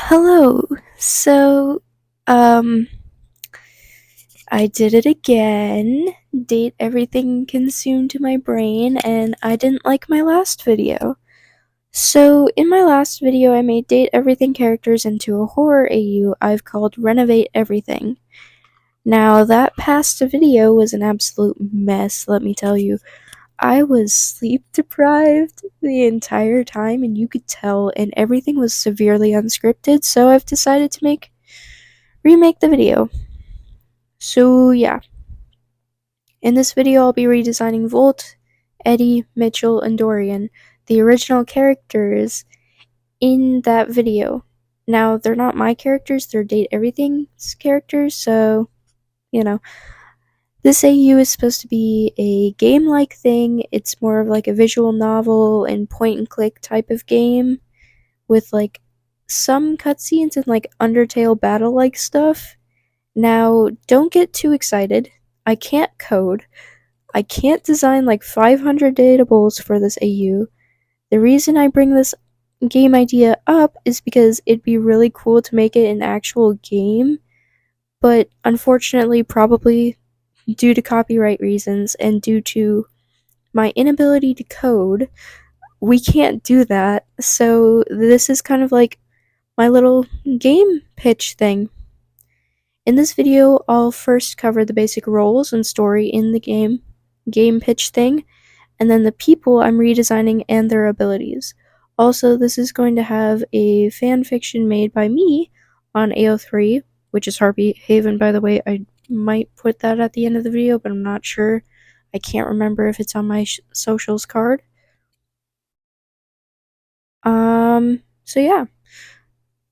Hello. So, um, I did it again. Date everything consumed my brain, and I didn't like my last video. So, in my last video, I made date everything characters into a horror AU I've called Renovate Everything. Now, that past video was an absolute mess, let me tell you. I was sleep deprived the entire time, and you could tell, and everything was severely unscripted, so I've decided to remake the video. So yeah, in this video I'll be redesigning Volt, Eddie, Mitchell, and Dorian, the original characters in that video. Now, they're not my characters, they're Date Everything's characters, so, you know. This AU is supposed to be a game-like thing. It's more of like a visual novel and point-and-click type of game with like some cutscenes and like Undertale battle-like stuff. Now, don't get too excited. I can't code. I can't design like 500 datables for this AU. The reason I bring this game idea up is because it'd be really cool to make it an actual game, but unfortunately, probably due to copyright reasons and due to my inability to code, we can't do that. So, this is kind of like my little game pitch thing. In this video, I'll first cover the basic roles and story in the game pitch thing, and then the people I'm redesigning and their abilities. Also, this is going to have a fan fiction made by me on AO3, which is Harpy Haven, by the way. I might put that at the end of the video, but I'm not sure. I can't remember if it's on my socials card. So yeah.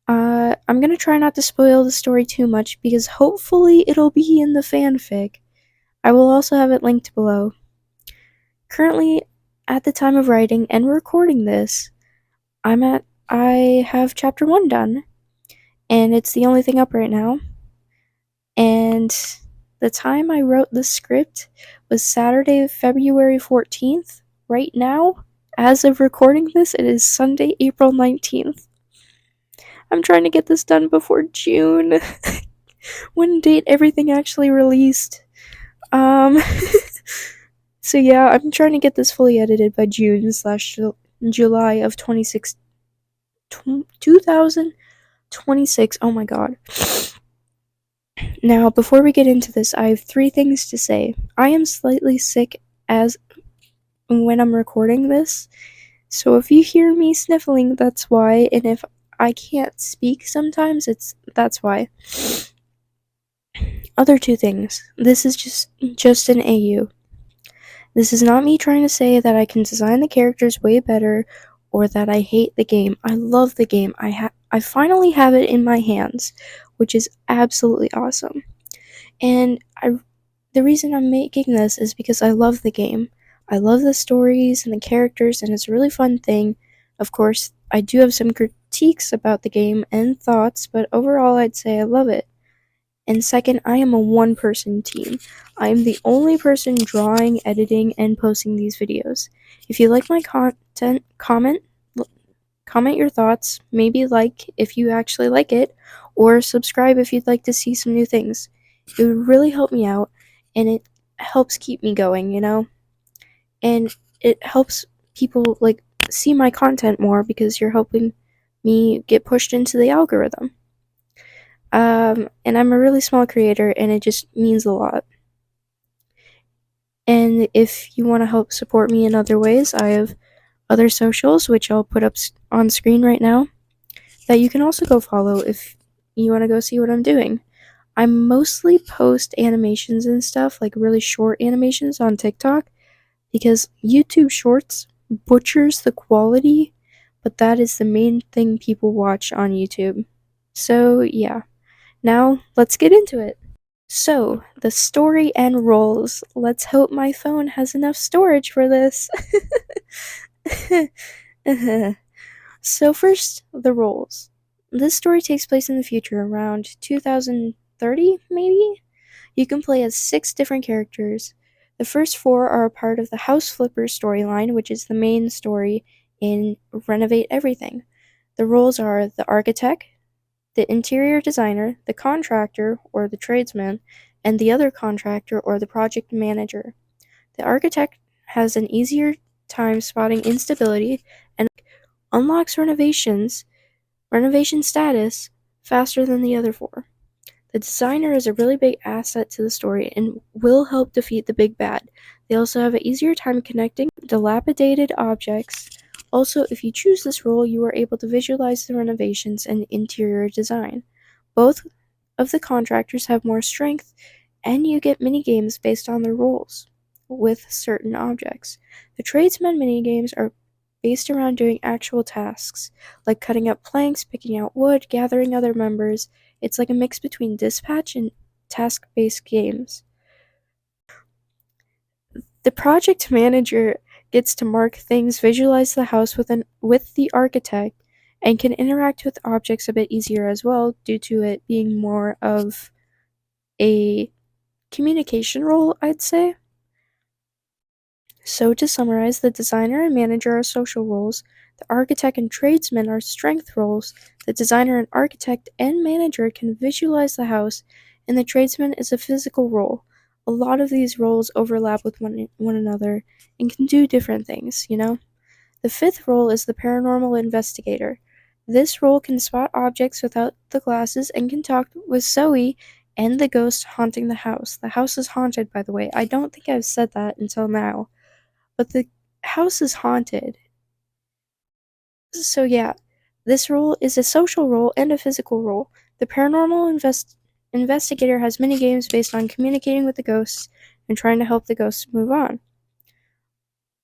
I'm gonna try not to spoil the story too much because hopefully it'll be in the fanfic. I will also have it linked below. Currently, at the time of writing and recording this, I have chapter 1 done, and it's the only thing up right now. And the time I wrote the script was Saturday, February 14th. Right now, as of recording this, it is Sunday, April 19th. I'm trying to get this done before June. When date everything actually released. So yeah, I'm trying to get this fully edited by June/July of 2026. Oh my god. Now, before we get into this, I have 3 things to say. I am slightly sick as when I'm recording this, so if you hear me sniffling, that's why, and if I can't speak sometimes, that's why. Other 2 things. This is just an AU. This is not me trying to say that I can design the characters way better or that I hate the game. I love the game. I finally have it in my hands, which is absolutely awesome. And the reason I'm making this is because I love the game. I love the stories and the characters, and it's a really fun thing. Of course, I do have some critiques about the game and thoughts, but overall I'd say I love it. And second, I am a one-person team. I am the only person drawing, editing, and posting these videos. If you like my content, comment your thoughts, maybe like if you actually like it, or subscribe if you'd like to see some new things. It would really help me out, and it helps keep me going, you know? And it helps people, like, see my content more because you're helping me get pushed into the algorithm. And I'm a really small creator, and it just means a lot. And if you want to help support me in other ways, I have other socials, which I'll put up on screen right now, that you can also go follow if you want to go see what I'm doing. I mostly post animations and stuff, like really short animations on TikTok, because YouTube Shorts butchers the quality, but that is the main thing people watch on YouTube. So, yeah. Now, let's get into it. So, the story and roles. Let's hope my phone has enough storage for this. So, first, the roles. This story takes place in the future, around 2030, maybe? You can play as 6 different characters. The first 4 are a part of the House Flipper storyline, which is the main story in Renovate Everything. The roles are the architect, the interior designer, the contractor or the tradesman, and the other contractor or the project manager. The architect has an easier time spotting instability and unlocks renovation status faster than the other four. The designer is a really big asset to the story and will help defeat the big bad. They also have an easier time connecting dilapidated objects. Also, if you choose this role, you are able to visualize the renovations and interior design. Both of the contractors have more strength, and you get minigames based on their roles with certain objects. The tradesman minigames are based around doing actual tasks, like cutting up planks, picking out wood, gathering other members. It's like a mix between dispatch and task-based games. The project manager gets to mark things, visualize the house with the architect, and can interact with objects a bit easier as well due to it being more of a communication role, I'd say. So to summarize, the designer and manager are social roles, the architect and tradesman are strength roles, the designer and architect and manager can visualize the house, and the tradesman is a physical role. A lot of these roles overlap with one another and can do different things, you know? The fifth role is the paranormal investigator. This role can spot objects without the glasses and can talk with Zoe and the ghost haunting the house. The house is haunted, by the way. I don't think I've said that until now. But the house is haunted. So yeah, this role is a social role and a physical role. The paranormal investigator has many games based on communicating with the ghosts and trying to help the ghosts move on.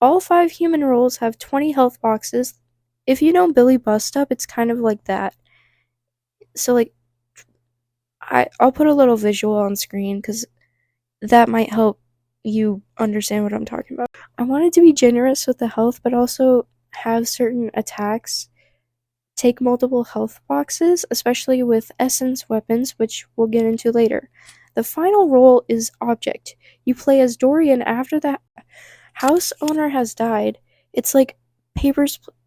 All 5 human roles have 20 health boxes. If you know Billy Bust Up, it's kind of like that. So like, I'll put a little visual on screen because that might help you understand what I'm talking about. I wanted to be generous with the health, but also have certain attacks take multiple health boxes, especially with essence weapons, which we'll get into later. The final role is object. You play as Dorian after the house owner has died. It's like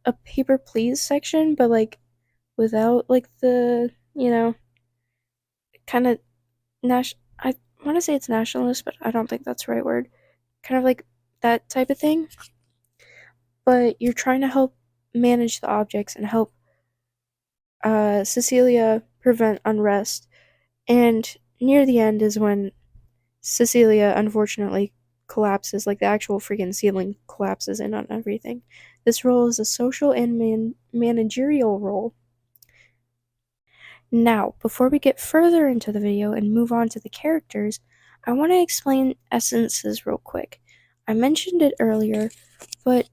a paper please section, but like without like the, kind of I want to say it's nationalist, but I don't think that's the right word. Kind of like that type of thing. But you're trying to help manage the objects and help Cecilia prevent unrest. And near the end is when Cecilia unfortunately collapses, like the actual freaking ceiling collapses in on everything. This role is a social and managerial role. Now, before we get further into the video and move on to the characters, I want to explain essences real quick. I mentioned it earlier, but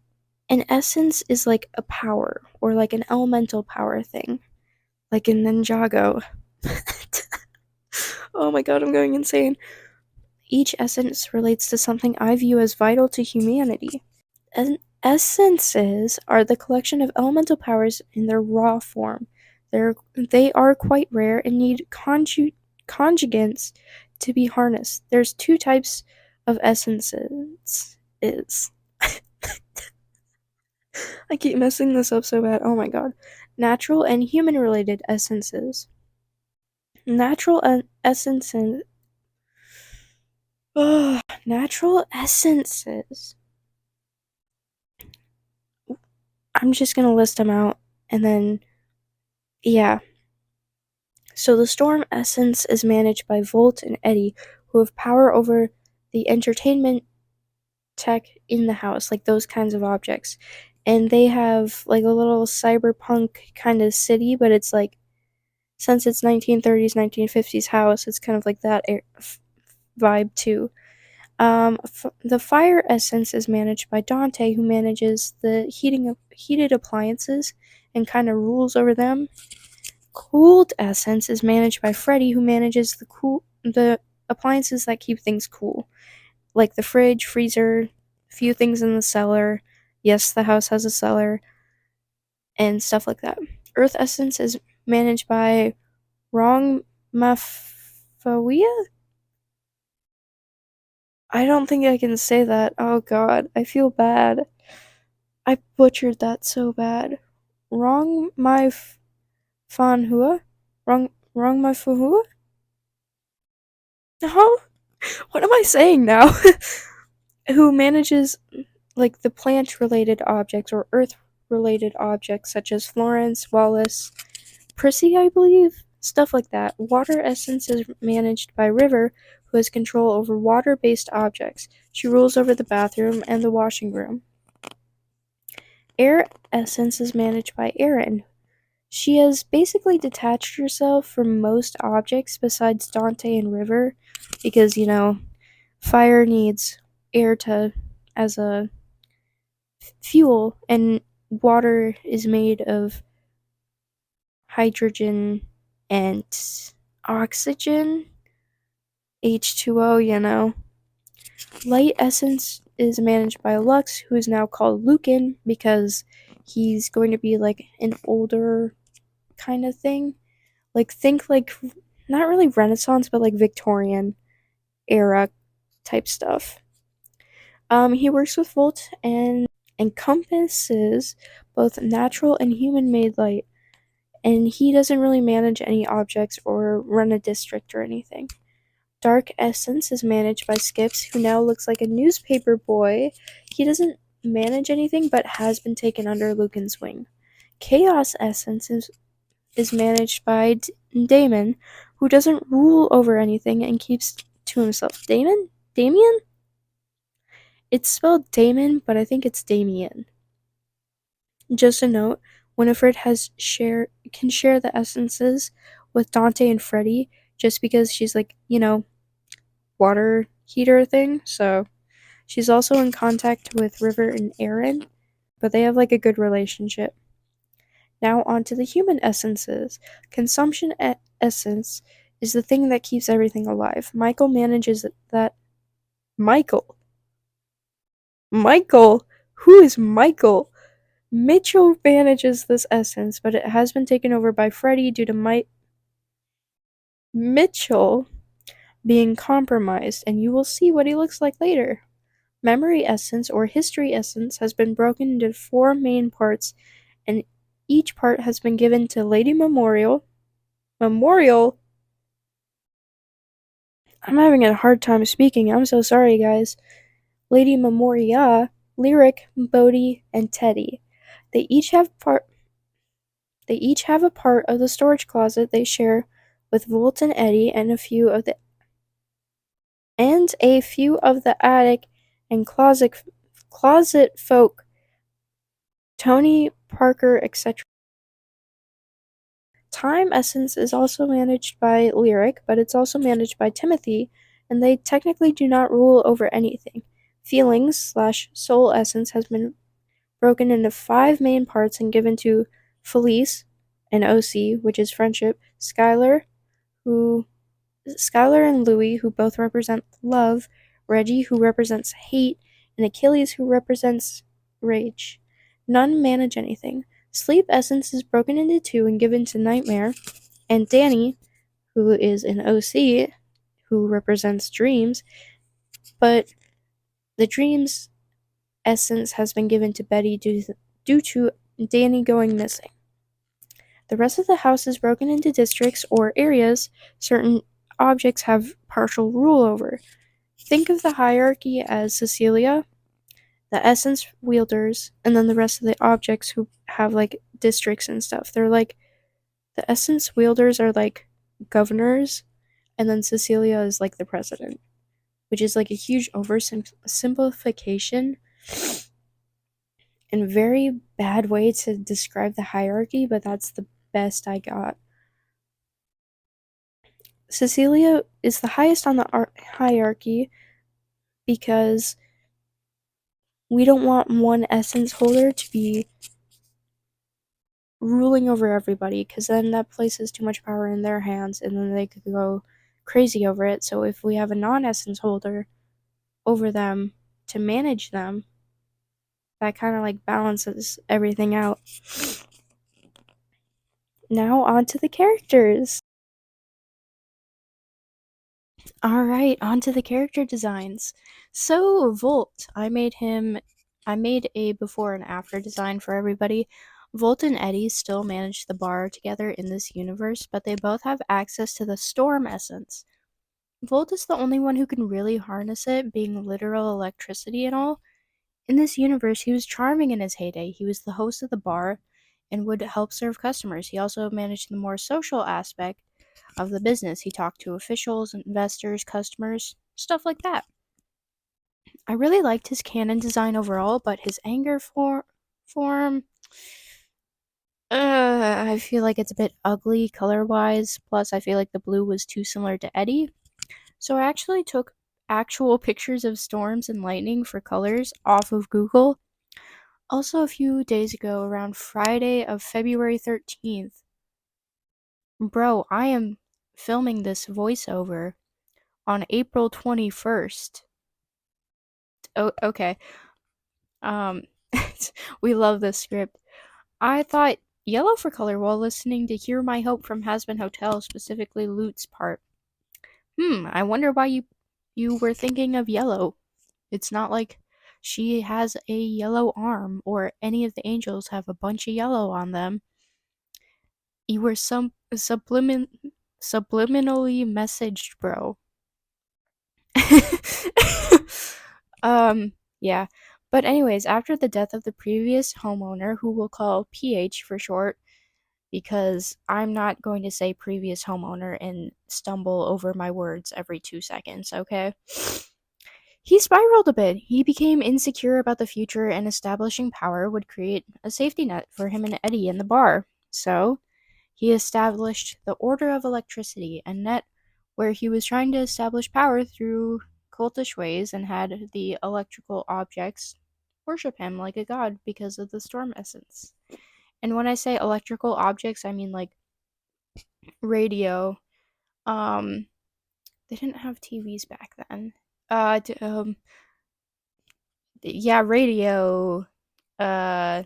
an essence is like a power, or like an elemental power thing. Like in Ninjago. Oh my god, I'm going insane. Each essence relates to something I view as vital to humanity. Essences are the collection of elemental powers in their raw form. They are quite rare and need conjugates to be harnessed. There's 2 types of essences. I keep messing this up so bad. Oh my god. Natural and human-related essences. Natural essences. Natural essences. I'm just gonna list them out and then, yeah. So the storm essence is managed by Volt and Eddie, who have power over the entertainment tech in the house, like those kinds of objects. And they have like a little cyberpunk kind of city, but it's like, since it's 1930s, 1950s house, it's kind of like that vibe too. The fire essence is managed by Dante, who manages the heated appliances and kind of rules over them. Cooled essence is managed by Freddy, who manages the appliances that keep things cool, like the fridge, freezer, few things in the cellar. Yes, the house has a cellar, and stuff like that. Earth essence is managed by Wrong Mafawia? I don't think I can say that. Oh god, I feel bad. I butchered that so bad. Wrong my Fanhua? Wrong my who? No? What am I saying now? Who manages like the plant related objects or earth related objects such as Florence, Wallace, Prissy, I believe? Stuff like that. Water Essence is managed by River, who has control over water based objects. She rules over the bathroom and the washing room. Air Essence is managed by Erin. She has basically detached herself from most objects besides Dante and River because, fire needs air to as a fuel and water is made of hydrogen and oxygen, H2O. Light Essence is managed by Lux, who is now called Lucan because he's going to be like an older kind of thing. Like, think like not really Renaissance, but like Victorian era type stuff. He works with Volt and encompasses both natural and human made light, and he doesn't really manage any objects or run a district or anything. Dark Essence is managed by Skips, who now looks like a newspaper boy. He doesn't manage anything but has been taken under Lucan's wing. Chaos Essence is managed by Damon, who doesn't rule over anything and keeps to himself. Damien? It's spelled Damon, but I think it's Damien. Just a note, Winifred can share the essences with Dante and Freddy just because she's like, water heater thing. So she's also in contact with River and Erin, but they have like a good relationship. Now on to the human essences. Consumption essence is the thing that keeps everything alive. Michael manages that. Michael? Michael? Who is Michael? Mitchell manages this essence, but it has been taken over by Freddy due to Mitchell being compromised, and you will see what he looks like later. Memory essence or history essence has been broken into 4 main parts, and each part has been given to Lady Memorial. Memorial? I'm having a hard time speaking. I'm so sorry, guys. Lady Memoria, Lyric, Bodhi, and Teddy. They each have a part of the storage closet they share with Volt and Eddie and a few of the attic and closet folk, Tony, Parker, etc. Time essence is also managed by Lyric, but it's also managed by Timothy, and they technically do not rule over anything. Feelings/soul essence has been broken into 5 main parts and given to Felice, and OC, which is friendship, Skylar and Louie, who both represent love, Reggie, who represents hate, and Achilles, who represents rage. None manage anything. Sleep essence is broken into 2 and given to Nightmare, and Danny, who is an OC, who represents dreams, but the dreams essence has been given to Betty due to Danny going missing. The rest of the house is broken into districts or areas certain objects have partial rule over. Think of the hierarchy as Cecilia, the essence wielders, and then the rest of the objects who have like districts and stuff. They're like, the essence wielders are like governors, and then Cecilia is like the president, which is like a huge oversimplification and very bad way to describe the hierarchy, but that's the best I got. Cecilia is the highest on the hierarchy because we don't want one essence holder to be ruling over everybody, because then that places too much power in their hands and then they could go crazy over it. So if we have a non-essence holder over them to manage them, that kind of like balances everything out. Now on to the characters. Alright, on to the character designs. So Volt, I made a before and after design for everybody. Volt and Eddie still manage the bar together in this universe, but they both have access to the storm essence. Volt is the only one who can really harness it, being literal electricity and all. In this universe, he was charming in his heyday. He was the host of the bar and would help serve customers. He also managed the more social aspect of the business. He talked to officials, investors, customers, stuff like that. I really liked his canon design overall, but his anger form, I feel like it's a bit ugly color-wise. Plus, I feel like the blue was too similar to Eddie. So I actually took actual pictures of storms and lightning for colors off of Google. Also, a few days ago, around Friday of February 13th, bro, I am filming this voiceover on April 21st. Oh, okay. Um, we love this script. I thought yellow for color while listening to Hear My Hope from Hazbin Hotel, specifically Lute's part. I wonder why you were thinking of yellow. It's not like she has a yellow arm or any of the angels have a bunch of yellow on them. You were subliminally messaged, bro. Yeah. But anyways, after the death of the previous homeowner, who we'll call PH for short, because I'm not going to say previous homeowner and stumble over my words every 2 seconds, okay? He spiraled a bit. He became insecure about the future, and establishing power would create a safety net for him and Eddie in the bar. So, he established the Order of Electricity, a net where he was trying to establish power through cultish ways and had the electrical objects worship him like a god because of the storm essence. And when I say electrical objects, I mean like radio. They didn't have TVs back then. Yeah, radio. Uh,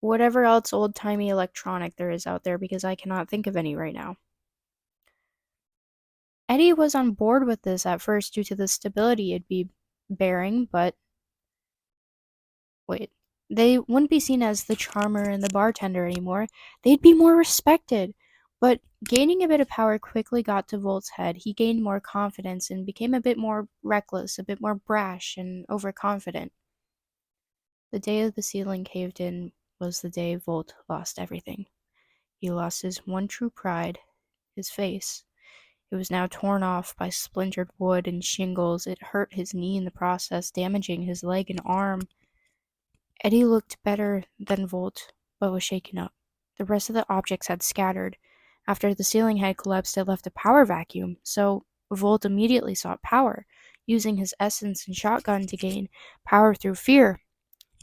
whatever else old timey electronic there is out there because I cannot think of any right now. Eddie was on board with this at first due to the stability it'd be bearing, but wait, they wouldn't be seen as the charmer and the bartender anymore. They'd be more respected. But gaining a bit of power quickly got to Volt's head. He gained more confidence and became a bit more reckless, a bit more brash and overconfident. The day the ceiling caved in was the day Volt lost everything. He lost his one true pride, his face. It was now torn off by splintered wood and shingles. It hurt his knee in the process, damaging his leg and arm. Eddie looked better than Volt, but was shaken up. The rest of the objects had scattered. After the ceiling had collapsed, it left a power vacuum, so Volt immediately sought power, using his essence and shotgun to gain power through fear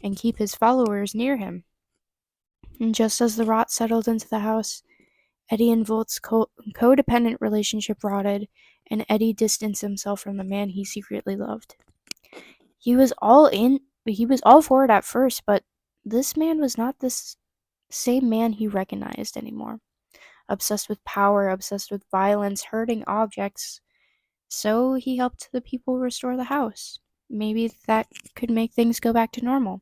and keep his followers near him. And just as the rot settled into the house, Eddie and Volt's codependent relationship rotted, and Eddie distanced himself from the man he secretly loved. He was all for it at first, but this man was not this same man he recognized anymore. Obsessed with power, obsessed with violence, hurting objects. So he helped the people restore the house. Maybe that could make things go back to normal.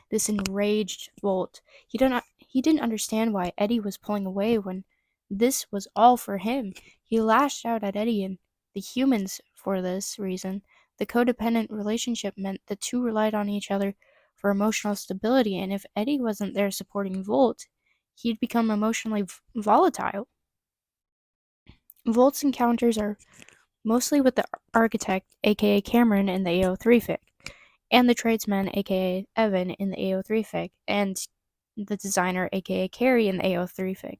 This enraged Volt. He didn't understand why Eddie was pulling away when this was all for him. He lashed out at Eddie and the humans for this reason. The codependent relationship meant the two relied on each other for emotional stability, and if Eddie wasn't there supporting Volt, he'd become emotionally volatile. Volt's encounters are mostly with the architect, aka Cameron, in the AO3 fic, and the tradesman, aka Evan, in the AO3 fic, and the designer, aka Carrie, in the AO3 fic.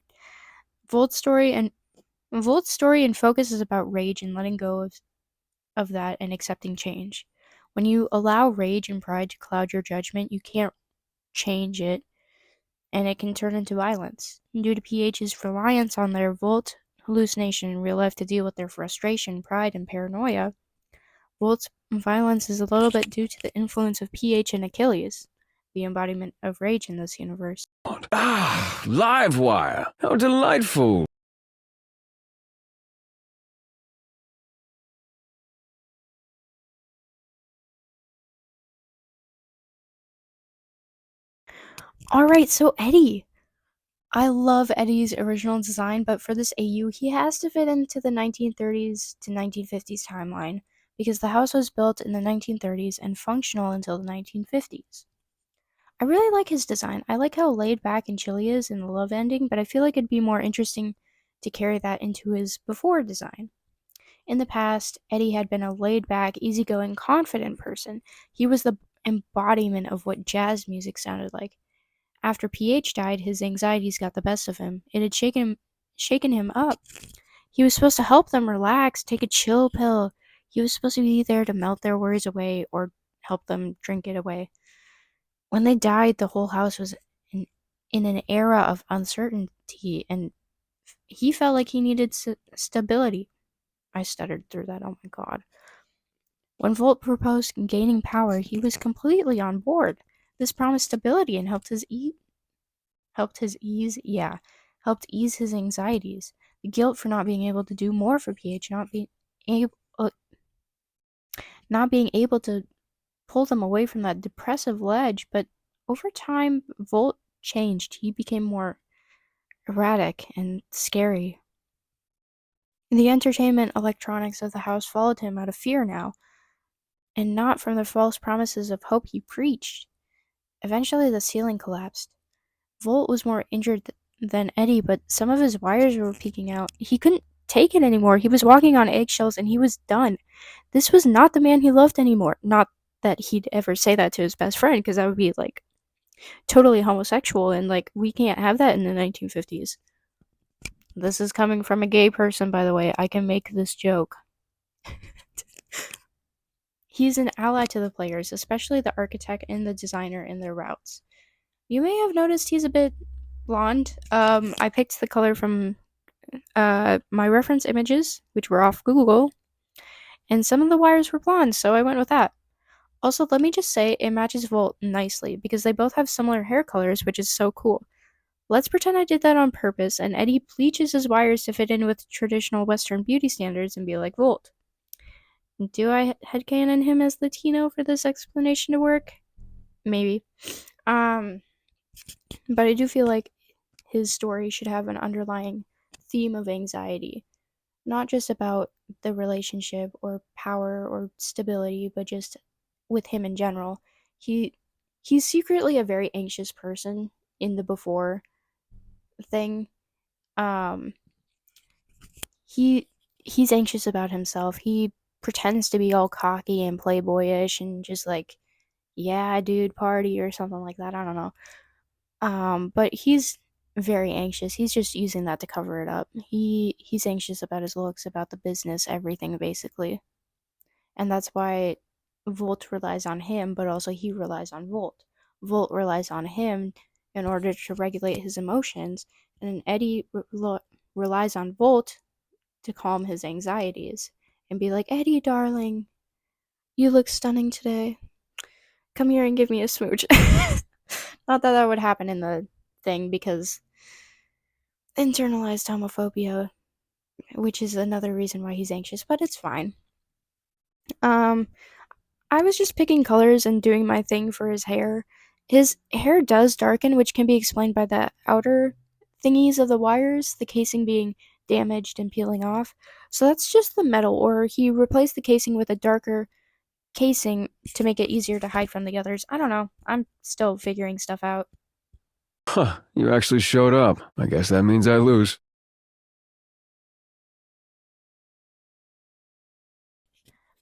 Volt's story and focus is about rage and letting go of that and accepting change. When you allow rage and pride to cloud your judgment, you can't change it, and it can turn into violence. Due to PH's reliance on their Volt hallucination in real life to deal with their frustration, pride, and paranoia, Volt's violence is a little bit due to the influence of PH and Achilles, the embodiment of rage in this universe. Ah, Livewire! How delightful! Alright, so Eddie. I love Eddie's original design, but for this AU, he has to fit into the 1930s to 1950s timeline because the house was built in the 1930s and functional until the 1950s. I really like his design. I like how laid back and chill he is in the love ending, but I feel like it'd be more interesting to carry that into his before design. In the past, Eddie had been a laid back, easygoing, confident person. He was the embodiment of what jazz music sounded like. After PH died, his anxieties got the best of him. It had shaken him up. He was supposed to help them relax, take a chill pill. He was supposed to be there to melt their worries away or help them drink it away. When they died, the whole house was in an era of uncertainty, and he felt like he needed stability. I stuttered through that, oh my god. When Volt proposed gaining power, he was completely on board. This promised stability and helped ease his anxieties. The guilt for not being able to do more for PH, uh, not being able to pull them away from that depressive ledge. But over time, Volt changed. He became more erratic and scary. The entertainment electronics of the house followed him out of fear now, and not from the false promises of hope he preached. Eventually, the ceiling collapsed. Volt was more injured than Eddie, but some of his wires were peeking out. He couldn't take it anymore. He was walking on eggshells and he was done. This was not the man he loved anymore. Not that he'd ever say that to his best friend, because that would be like totally homosexual, and like we can't have that in the 1950s. This is coming from a gay person, by the way. I can make this joke. He's an ally to the players, especially the architect and the designer in their routes. You may have noticed he's a bit blonde. I picked the color from my reference images, which were off Google, and some of the wires were blonde, so I went with that. Also, let me just say, it matches Volt nicely because they both have similar hair colors, which is so cool. Let's pretend I did that on purpose, and Eddie bleaches his wires to fit in with traditional Western beauty standards and be like Volt. Do I headcanon him as Latino for this explanation to work? Maybe. But I do feel like his story should have an underlying theme of anxiety, not just about the relationship or power or stability, but just with him in general. He's secretly a very anxious person in the before thing. Um he's anxious about himself. He pretends to be all cocky and playboyish and just like, yeah, dude, party or something like that. I don't know. But he's very anxious. He's just using that to cover it up. He's anxious about his looks, about the business, everything basically. And that's why Volt relies on him, but also he relies on Volt. Volt relies on him in order to regulate his emotions, and Eddie relies on Volt to calm his anxieties and be like, Eddie, darling, you look stunning today. Come here and give me a smooch. Not that that would happen in the thing because internalized homophobia, which is another reason why he's anxious, but it's fine. Um, I was just picking colors and doing my thing for his hair. His hair does darken, which can be explained by the outer thingies of the wires, the casing being damaged and peeling off. So that's just the metal, or he replaced the casing with a darker casing to make it easier to hide from the others. I don't know. I'm still figuring stuff out. Huh, you actually showed up. I guess that means I lose.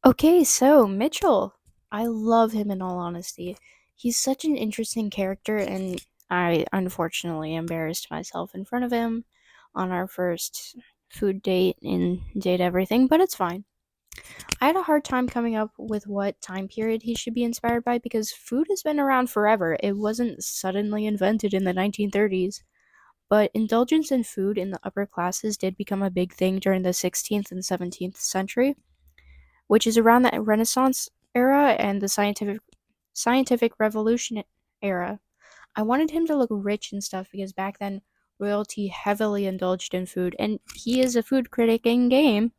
Okay, so Mitchell. I love him in all honesty. He's such an interesting character, and I unfortunately embarrassed myself in front of him on our first food date and date everything, but it's fine. I had a hard time coming up with what time period he should be inspired by because food has been around forever. It wasn't suddenly invented in the 1930s. But indulgence in food in the upper classes did become a big thing during the 16th and 17th century, which is around the Renaissance era and the scientific revolution era. I wanted him to look rich and stuff because back then royalty heavily indulged in food, and he is a food critic in game.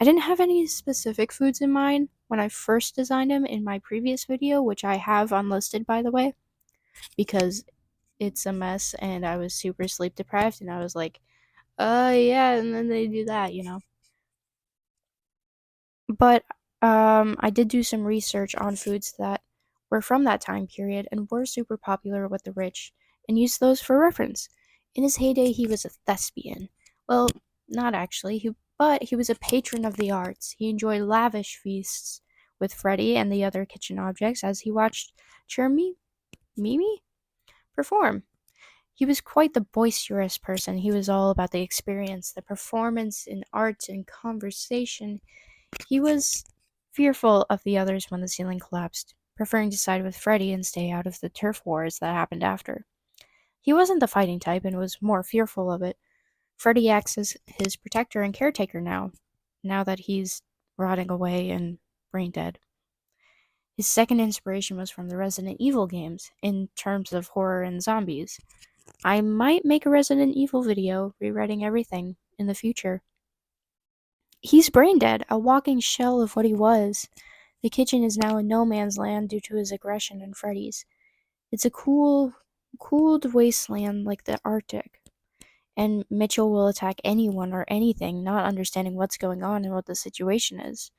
I didn't have any specific foods in mind when I first designed him in my previous video, which I have unlisted by the way, because it's a mess and I was super sleep deprived and I was like, yeah, and then they do that. But I did do some research on foods that were from that time period and were super popular with the rich and used those for reference. In his heyday, he was a thespian. Well, not actually, but he was a patron of the arts. He enjoyed lavish feasts with Freddie and the other kitchen objects as he watched Chermi Mimi perform. He was quite the boisterous person. He was all about the experience, the performance in art and conversation. He was fearful of the others when the ceiling collapsed, preferring to side with Freddy and stay out of the turf wars that happened after. He wasn't the fighting type and was more fearful of it. Freddy acts as his protector and caretaker now that he's rotting away and brain dead. His second inspiration was from the Resident Evil games, in terms of horror and zombies. I might make a Resident Evil video rewriting everything in the future. He's brain dead, a walking shell of what he was. The kitchen is now in no man's land due to his aggression and Freddy's. It's a cooled wasteland like the Arctic, and Mitchell will attack anyone or anything, not understanding what's going on and what the situation is.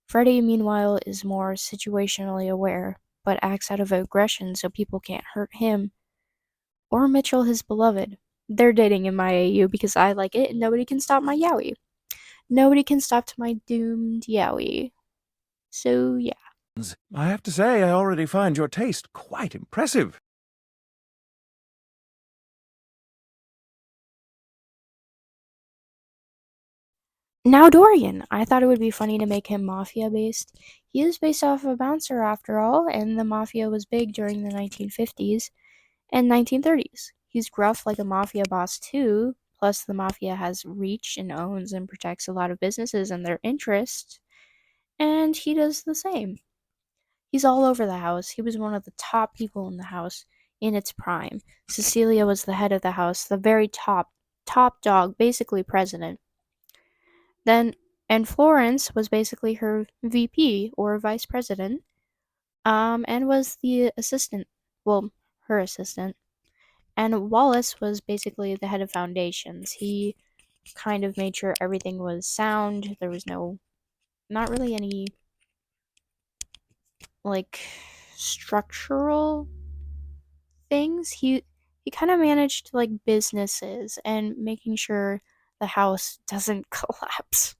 Freddy, meanwhile, is more situationally aware, but acts out of aggression so people can't hurt him or Mitchell, his beloved. They're dating in my AU because I like it and nobody can stop my yaoi. Nobody can stop my doomed yaoi. So, yeah. I have to say, I already find your taste quite impressive. Now Dorian. I thought it would be funny to make him mafia based. He is based off a bouncer after all, and the mafia was big during the 1950s and 1930s. He's gruff like a mafia boss too, plus the mafia has reach and owns and protects a lot of businesses and their interests, and he does the same. He's all over the house. He was one of the top people in the house in its prime. Cecilia was the head of the house, the very top dog, basically president. Then and Florence was basically her VP or vice president, and was the assistant, well, her assistant. And Wallace was basically the head of foundations. He kind of made sure everything was sound. There was not really any like structural things. He kind of managed like businesses and making sure the house doesn't collapse.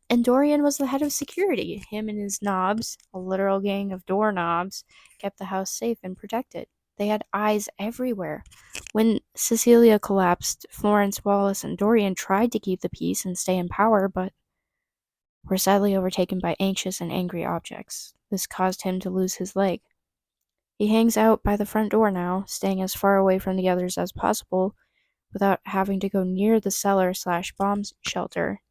And Dorian was the head of security. Him and his knobs, a literal gang of doorknobs, kept the house safe and protected. They had eyes everywhere. When Cecilia collapsed, Florence, Wallace, and Dorian tried to keep the peace and stay in power, but were sadly overtaken by anxious and angry objects. This caused him to lose his leg. He hangs out by the front door now, staying as far away from the others as possible without having to go near the cellar/bomb shelter,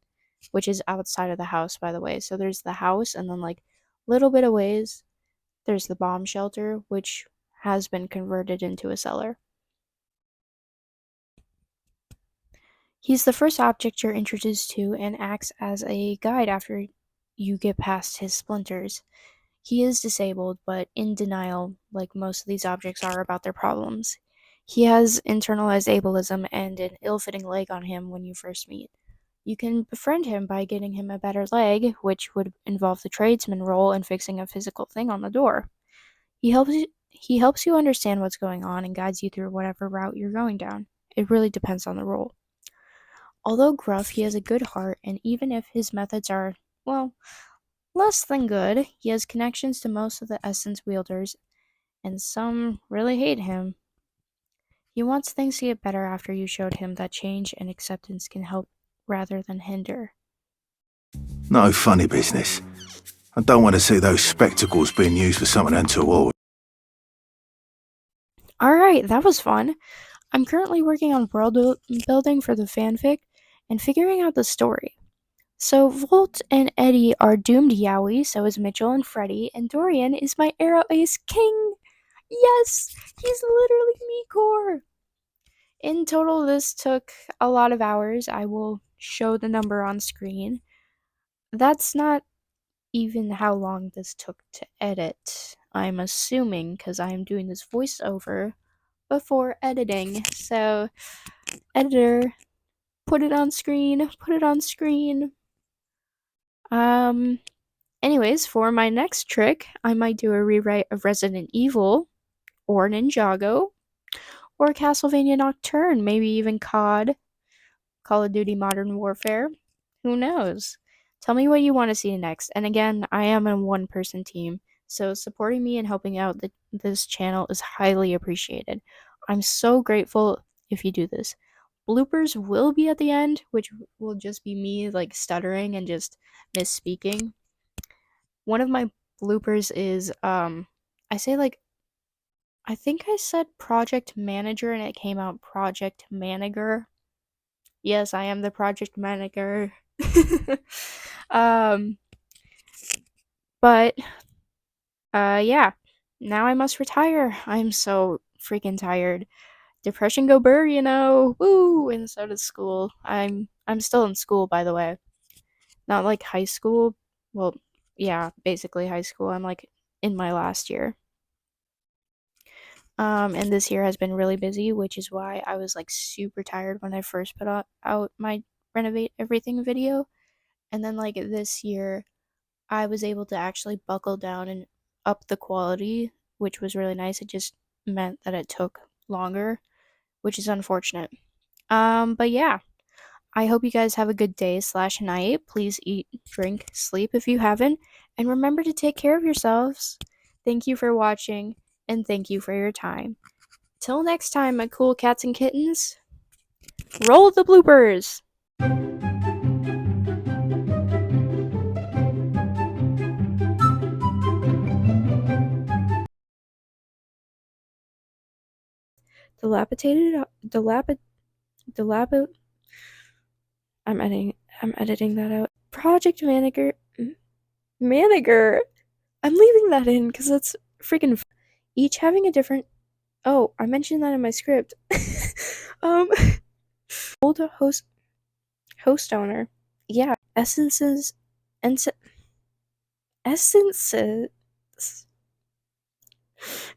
which is outside of the house, by the way. So there's the house, and then like little bit of ways, there's the bomb shelter, which has been converted into a cellar. He's the first object you're introduced to and acts as a guide after you get past his splinters. He is disabled, but in denial, like most of these objects are about their problems. He has internalized ableism and an ill-fitting leg on him when you first meet. You can befriend him by getting him a better leg, which would involve the tradesman role and fixing a physical thing on the door. He helps you understand what's going on and guides you through whatever route you're going down. It really depends on the role. Although gruff, he has a good heart, and even if his methods are, well, less than good, he has connections to most of the Essence wielders, and some really hate him. He wants things to get better after you showed him that change and acceptance can help rather than hinder. No funny business. I don't want to see those spectacles being used for something untoward. Alright, that was fun. I'm currently working on world building for the fanfic and figuring out the story. So Volt and Eddie are doomed yaoi, so is Mitchell and Freddy, and Dorian is my Arrow Ace King! Yes! He's literally me core! In total, this took a lot of hours. I will show the number on screen. That's not even how long this took to edit, I'm assuming, because I am doing this voiceover, before editing. So, editor, put it on screen, put it on screen. Anyways, for my next trick, I might do a rewrite of Resident Evil, or Ninjago, or Castlevania Nocturne, maybe even COD, Call of Duty Modern Warfare. Who knows? Tell me what you want to see next. And again, I am a one-person team, so supporting me and helping out this channel is highly appreciated. I'm so grateful if you do this. Bloopers will be at the end, which will just be me like stuttering and just misspeaking. One of my bloopers is I say like I think I said project manager and it came out project manager. Yes, I am the project manager. But yeah. Now I must retire. I'm so freaking tired. Depression go burr, you know. Woo! And so does school. I'm still in school, by the way. Not like high school. Well, yeah, basically high school. I'm like in my last year. And this year has been really busy, which is why I was like super tired when I first put out my Renovate Everything video. And then like this year, I was able to actually buckle down and up the quality, which was really nice. It just meant that it took longer, which is unfortunate. But yeah, I hope you guys have a good day/night. Please eat, drink, sleep if you haven't, and remember to take care of yourselves. Thank you for watching, and thank you for your time. Till next time, my cool cats and kittens, roll the bloopers! I'm editing that out. Project manager. I'm leaving that in because that's freaking. Each having a different. Oh, I mentioned that in my script. Old host owner. Yeah, essences. Essences.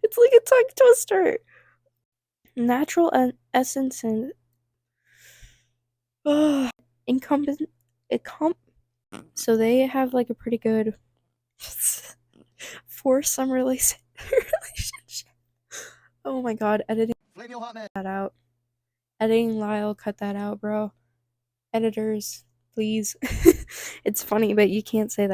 It's like a tongue twister. Natural essences. Incumbent. So they have like a pretty good foursome relationship. Oh my god, editing that out. Editing Lyle, cut that out, bro. Editors, please. It's funny, but you can't say that.